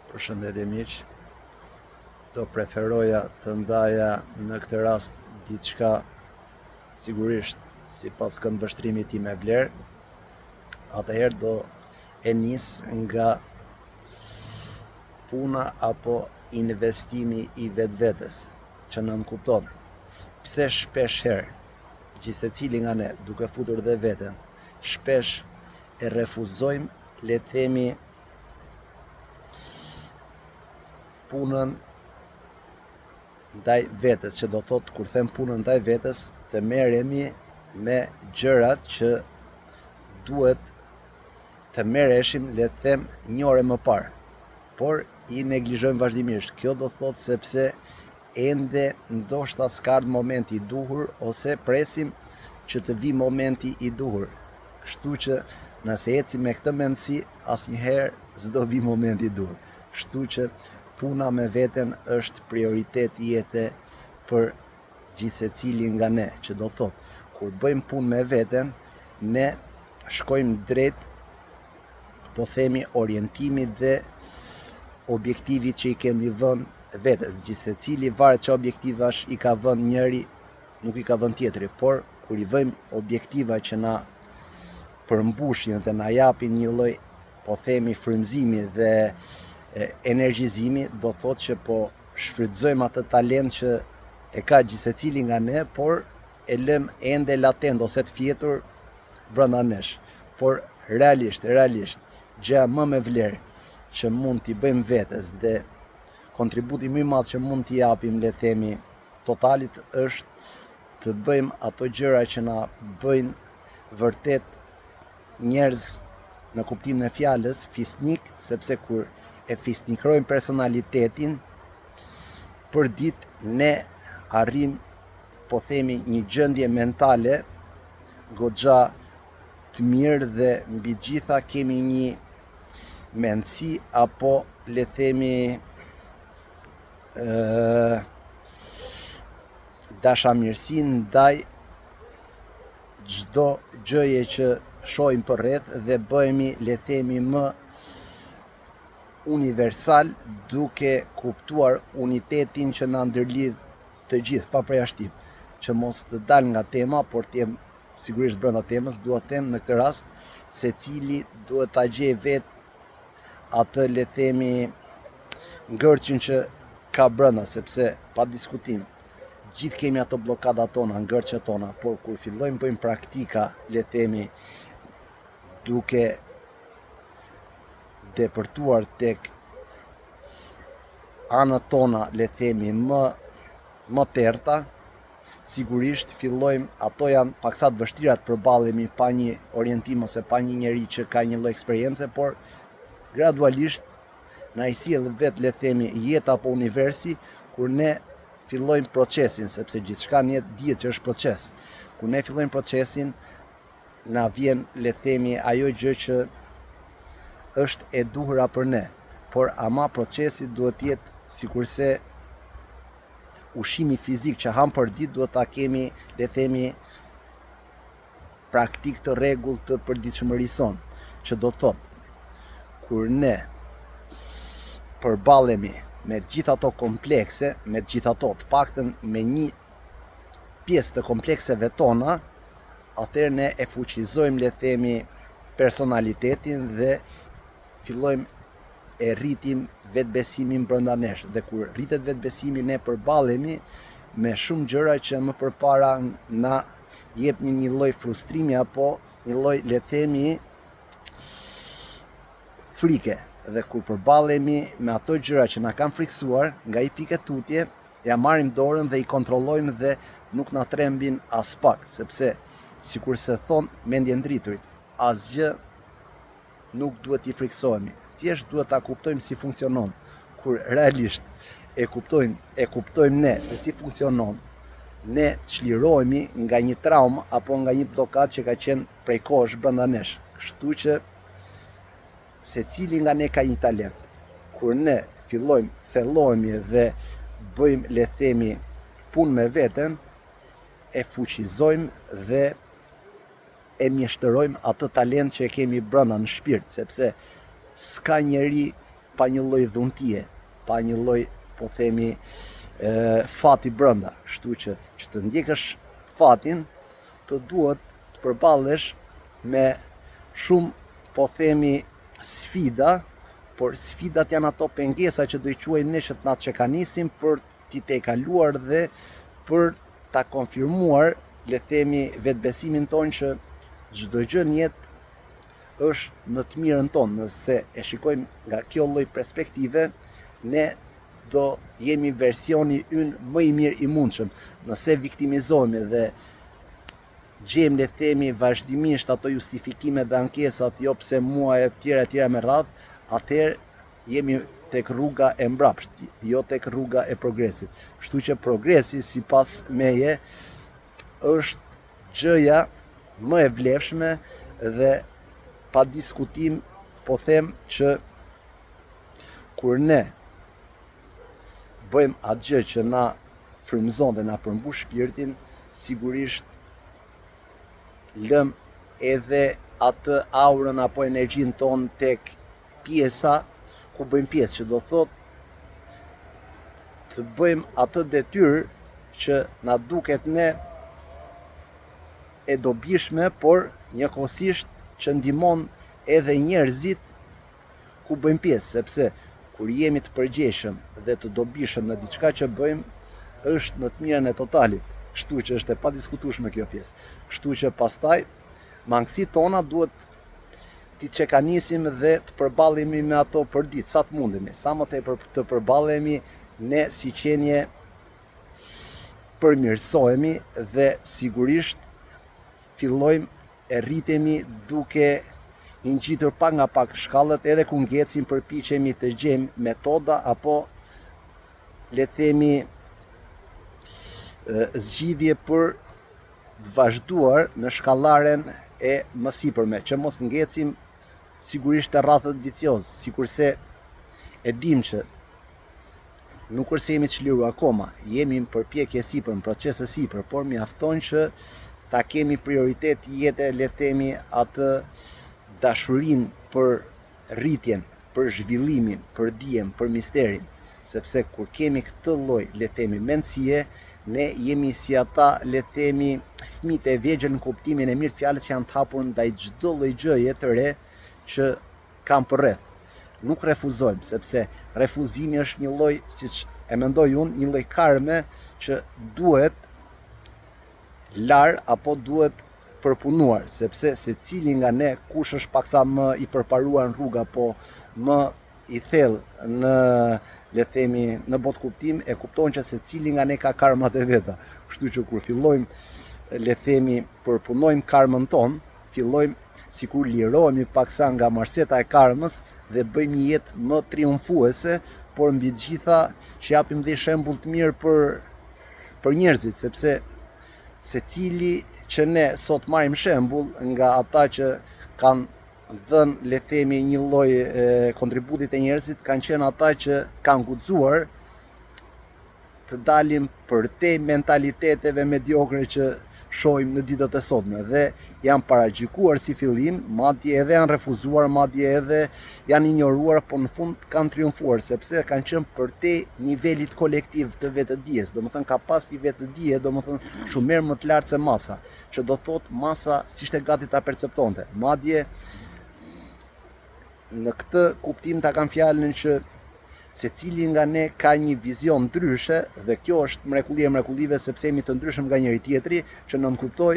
Përshëndetje miq, do preferoja të ndaja në këtë rast diçka sigurisht sipas këndvështrimit tim me vlerë. Atëherë do e nis nga puna apo investimi i vetvetes, që nënkupton pse shpesh herë gjithsecili nga ne, duke futur dhe veten, shpesh e refuzojmë, le të themi, punën ndaj vetes, që do thot kur them punën ndaj vetes, të merremi me gjërat që duhet të merreshim, le të them, një orë më parë, por i neglizhojmë vazhdimisht. Kjo do thot sepse ende ndoshta s'ka ardhur momenti i duhur, ose presim që të vi momenti i duhur. Kështu që nëse ecim me këtë mendësi, asnjëherë s'do vi momenti i duhur. Kështu që puna me veten është prioritet jete për gjithsecili nga ne, që do thot, kur bëjmë punë me veten, ne shkojmë drejt, po themi, orientimit dhe objektivit që i kemi vënë vetes. Gjithsecili varet që objektivash i ka vënë njëri, nuk i ka vënë tjetri, por kur i vëjmë objektiva që na përmbushin dhe na japin një lloj, po themi, frymëzimi dhe energjizimi, do thot që po shfrytëzojmë atë talent që e ka gjithsecili nga ne, por e lëm ende latent ose të fjetur brenda nesh. Por realisht, gjëja më me vlerë që mund t'i bëjmë vetes dhe kontributi më i madh që mund t'i japim, le të themi, totalit, është të bëjmë ato gjëra që na bëjnë vërtet njerëz në kuptimin e fjalës fisnik, sepse kur e fisnikrojmë personalitetin për ditë, ne arrim, po themi, një gjendje mentale goxha të mirë dhe mbi gjitha kemi një mendësi apo, le të themi, dashamirësi ndaj çdo gjëje që shohim përreth dhe bëhemi, le të themi, më universal, duke kuptuar unitetin që na ndërlidh të gjithë pa përjashtim. Që mos të dal nga tema, por të jem sigurisht brenda temës, dua të them në këtë rast, secili duhet ta gjejë vetë atë, le të themi, ngërçin që ka brenda, sepse pa diskutim gjithë kemi ato bllokadat tona, ngërçet tona, por kur fillojmë bëjmë praktika, le të themi, duke depërtuar tek anët tona, le të themi, më terta, sigurisht fillojmë, ato janë paksa të vështira të përballemi pa një orientim ose pa një njeri që ka një lloj eksperience, por gradualisht na i sjell vetë, le të themi, jeta apo universi, kur ne fillojmë procesin, sepse gjithçka në jetë dihet që është proces. Kur ne fillojmë procesin, na vjen, le të themi, ajo gjë që është e duhura për ne, por ama procesi duhet të jetë sikurse ushqimi fizik që ham për ditë, duhet ta kemi, le të themi, praktik të rregullt të përditshmërisë son, që do të thotë kur ne përballemi me gjithë ato komplekse, me gjithë ato, të paktën me një pjesë të komplekseve tona, atëherë ne e fuqizojmë, le të themi, personalitetin dhe fillojmë e rritim vetbesimin brenda nesh. Dhe kur rritet vetbesimi, ne përballemi me shumë gjëra që më përpara na jepnin një lloj frustrimi apo një lloj, le të themi, frike. Dhe kur përballemi me ato gjëra që na kanë friksuar, nga i pikë tutje, ja marrim dorën dhe i kontrollojmë dhe nuk na trembin as pak, sepse sikurse thon mendje ndriturit, asgjë nuk duhet t'i friksohemi. Thjesht duhet ta kuptojmë si funksionon. Kur realisht e kuptojmë ne se si funksionon, ne çlirohemi nga një traumë apo nga një blokadë që ka qenë prej kohësh brenda nesh. Kështu që secili nga ne ka një talent. Kur ne fillojmë, thellohemi dhe bëjmë, le të themi, punë me veten, e fuqizojmë dhe e mjeshtërojmë atë talent që e kemi brenda në shpirt, sepse s'ka njeri pa një lloj dhuntie, pa një lloj, po themi, fati brenda. Kështu që të ndjekësh fatin, të duhet të përballesh me shumë, po themi, sfida, por sfidat janë ato pengesa që do i quajmë ne që na çekanisin për t'i tejkaluar dhe për ta konfirmuar, le themi, vetbesimin tonë që çdo gjë në jetë është në të mirën tonë. Nëse e shikojmë nga kjo lloj perspektive, ne do jemi versioni ynë më i mirë i mundshëm. Nëse viktimizohemi dhe gjejmë, le themi, vazhdimisht ato justifikime dhe ankesat, jo pse mua e tjera me radhë, atëherë jemi tek rruga e mbrapsht, jo tek rruga e progresit. Kështu që progresi, sipas meje, është gjëja më e vlefshme dhe pa diskutim, po them që kur ne bëjmë atë gjë që na frymëzon dhe na përmbush shpirtin, sigurisht lëm edhe atë aurën apo energjinë tonë tek pjesa ku bëjmë pjesë, që do thot të bëjmë atë detyrë që na duket ne e dobishme, por njëkohësisht që ndihmon edhe njerëzit ku bëjmë pjesë, sepse kur jemi të përgjegjshëm dhe të dobishëm në diçka që bëjmë, është në të mirën e totalit. Kështu që është e padiskutueshme kjo pjesë. Kështu që pastaj mangësitë tona duhet t'i çekanisim dhe të përballemi me ato për ditë, sa të mundemi, sa më tepër të përballemi, ne si qenie përmirësohemi dhe sigurisht fillojmë e rritemi duke i ngjitur pak nga pak shkallët, edhe ku ngecim përpiqemi të gjejmë metoda apo, le të themi, zgjidhje për të vazhduar në shkallaren e mësipërme, që mos ngecim sigurisht të rrethët vicioz, sikurse e dim që nuk është se jemi të çliru akoma, jemi në përpjekje sipër, në proces sipër, por mjafton që ta kemi prioritet jetë, le të themi, atë dashurinë për rritjen, për zhvillimin, për dijen, për misterin, sepse kur kemi këtë lloj, le të themi, mendësie, ne jemi si ata, le të themi, fëmijët e vegjël në kuptimin e mirë të fjalës, që janë të hapur ndaj çdo lloj gjëje të re që kanë përreth. Nuk refuzojmë, sepse refuzimi është një lloj, siç e mendoj unë, një lloj karme që duhet lar apo duhet përpunuar, sepse secili nga ne, kush është paksa më i përparuar në rrugë apo më i thellë në, le themi, në botë kuptim, e kupton që secili nga ne ka karmat e veta. Kështu që kur fillojmë, le themi, përpunojmë karmën tonë, fillojmë sikur lirohemi paksa nga marseta e karmës dhe bëjmë një jetë më triumfuese, por mbi të gjitha që japim dhe shembull të mirë për njerëzit, sepse secili që ne sot marrim shembull nga ata që kanë dhënë, le themi, një lloj kontributit e njerëzit, kanë qenë ata që kanë guxuar të dalim për te mentaliteteve mediokre që shohim në ditët e sotme, dhe janë paragjykuar si fillim, madje edhe janë refuzuar, madje edhe janë injoruar, por në fund kanë triumfuar, sepse kanë qenë për te nivelit kolektiv të vetëdijes. Domethënë ka pas një vetëdije, domethënë shumë më të lartë se masa, që do thot masa s'ishte gati ta perceptonte. Madje në këtë kuptim ta kanë fjalën që secili nga ne ka një vizion ndryshe, dhe kjo është mrekullia e mrekullive, sepse jemi të ndryshëm nga njëri tjetri, që nënkuptoj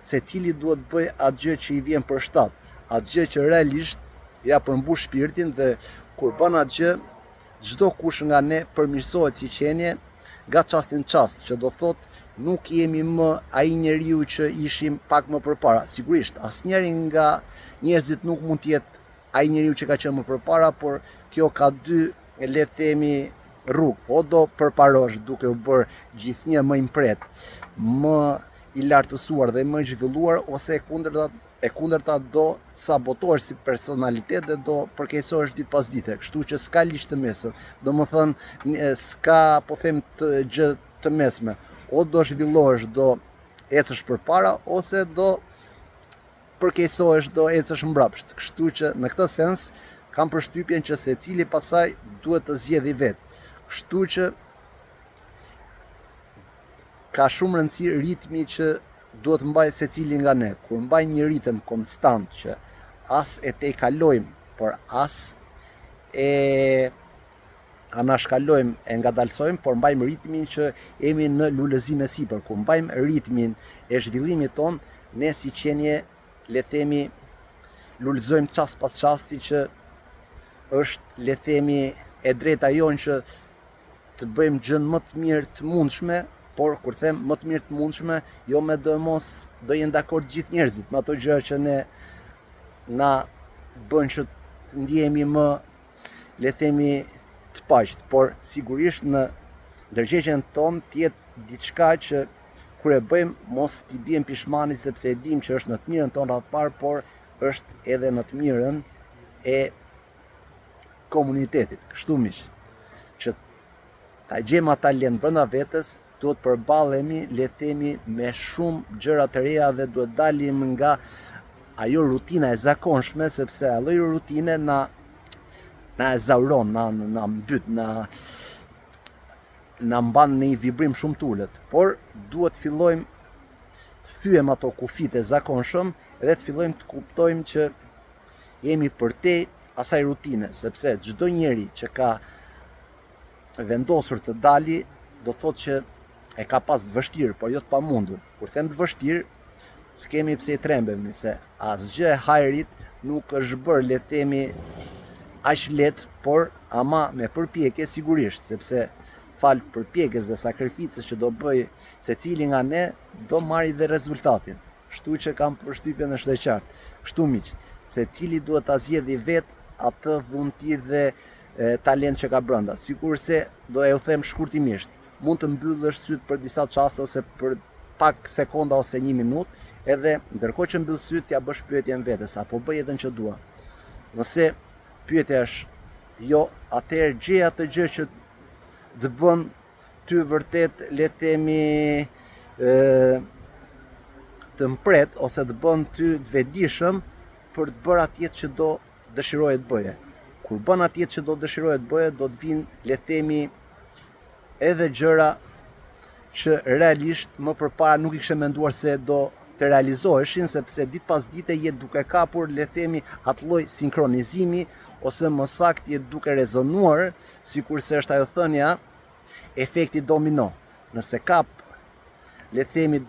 secili duhet bëj atë gjë që i vjen për shtat, atë gjë që realisht ja përmbush shpirtin, dhe kur bën atë gjë, çdo kush nga ne përmirësohet si qenie nga çasti në çast, që do thot nuk jemi më ai njeriu që ishim pak më përpara. Sigurisht, asnjëri nga njerëzit nuk mund të jetë ai njeriu që ka qenë më përpara, por kjo ka dy, le të themi, rrugë. O do përparosh duke u bërë gjithnjë më impret, më i lartësuar dhe më i zhvilluar, ose e kundërta do sabotohesh si personalitet dhe do përkeqësohesh ditë pas dite. Kështu që s'ka liq të mesëm. Domethënë s'ka, po them, të gjë të mesme. O do zhvillohesh, do ecësh përpara, ose do përkeqësohesh, do ecësh mbrapsht. Kështu që në këtë sens kam përshtypjen që secili pasaj duhet të zgjedhë vetë. Kështu që ka shumë rëndësi ritmi që duhet mbaj secili nga ne. Kur mbajmë një ritëm konstant që as e tejkalojmë, por as e anashkalojmë e ngadalsojmë, por mbajmë ritmin që jemi në lulëzim e sipër. Kur mbajmë ritmin e zhvillimit ton, ne si qenie le themi lulëzojmë çast pas çasti, që është le themi e drejta jonë që të bëjmë gjën më të mirë të mundshme. Por kur them më të mirë të mundshme, jo me do mos do jenë dakord gjithë njerëzit me ato gjëra që ne na bën që të ndjehemi më le themi të paqët, por sigurisht në ndërgjegjën tonë të jetë diçka që kur e bëjmë mos t'i bien pishmani, sepse e dim që është në të mirën tonë radh parë, por është edhe në të mirën e komunitetit. Kështu miq, që ta gjejmë ata talent brenda vetes, duhet përballemi le themi me shumë gjëra të reja dhe duhet dalim nga ajo rutina e zakonshme, sepse ajo rutine na ezauron, na mbyt, na mban në një vibrim shumë të ulët. Por duhet fillojmë të thyem ato kufit e zakonshëm dhe të fillojmë të kuptojmë që jemi përtej asaj rutine, sepse çdo njeri që ka vendosur të dali do thotë që e ka pas të vështirë, por jo të pamundur. Kur them të vështirë, s'kemi pse i trembemi, se asgjë e hajrit nuk është bërë le themi aq lehtë, por ama me përpjekje sigurisht, sepse fal përpjekjes dhe sakrificës që do bëj secili nga ne, do marrë dhe rezultatin. Kështu që kam përshtypjen është e qartë. Kështu miq, secili duhet ta zgjedhë vetë atë dhunti dhe talent që ka brenda. Sikurse do e u them shkurtimisht, mund të mbyllësh syt për disa çaste ose për pak sekonda ose 1 minutë, edhe ndërkohë që mbyll syt t'ja bësh pyetjen vetes, apo bëj edhe që dua. Nëse pyetja është jo, atëherë gjej atë gjë që të bën ty vërtet le themi të mpret ose të bën ty të vetëdijshëm për të bërë atje që do dëshiroje të bëje. Kur bën atje që do dëshiroje të bëje, do të vinë le themi edhe gjëra që realisht më përpara nuk i kishe menduar se do të realizoheshin, sepse ditë pas dite jetë duke kapur le themi atë lloj sinkronizimi, ose më saktë jetë duke rezonuar, sikurse është ajo thënia efekti domino. Nëse kap le themi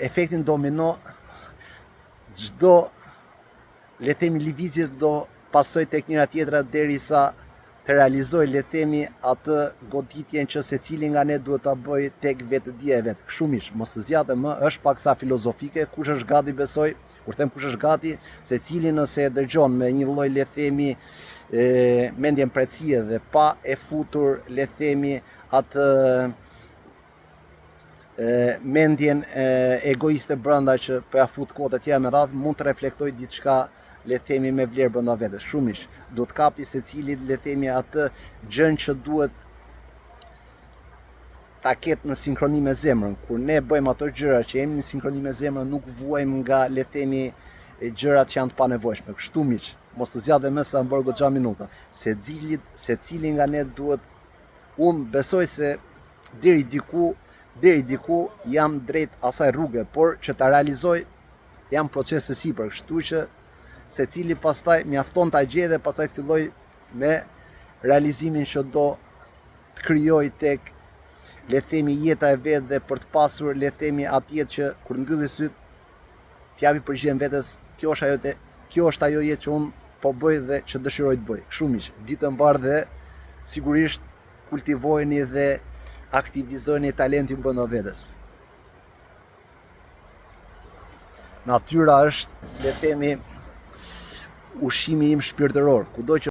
efektin domino, çdo le themi lëvizje do pasoj tek njëra tjetra derisa të realizoj le themi atë goditjen që secili nga ne duhet ta bëj tek vetëdia e vet. Kështu miq, mos të zgjate më, është paksa filozofike, kush është gati besoj, kur them kush është gati, secili nëse e dëgjon me një lloj le themi mendjen precie dhe pa e futur le themi atë mendjen egoiste brenda që po ja fut kohët e tjera me radhë, mund të reflektoj diçka le themi me vlerë brenda vetes. Shumish, duhet kapi secili le themi atë gjën që duhet ta ketë në sinkroni me zemrën. Kur ne bëjmë ato gjëra që jemi në sinkroni me zemrën, nuk vuajmë nga le themi gjërat që janë të panevojshme. Kështu miq, mos të zgjat më sa mbor goxha minuta. Secili nga ne duhet, unë besoj se deri diku jam drejt asaj rruge, por që ta realizoj jam proces e sipër, kështu që secili pastaj mjafton ta gjej dhe pastaj filloj me realizimin që do të krijoj tek le themi jeta e vet, dhe për të pasur le themi atë jetë që kur mbylli syt t'japi përgjigjen vetes, kjo është ajo jetë që unë po bëj dhe që dëshiroj të bëj. Kështu miq, ditë mbar dhe sigurisht kultivojeni dhe aktivizojeni talentin brenda vetes. Natyra është le themi ushqimi im shpirtëror, kudo që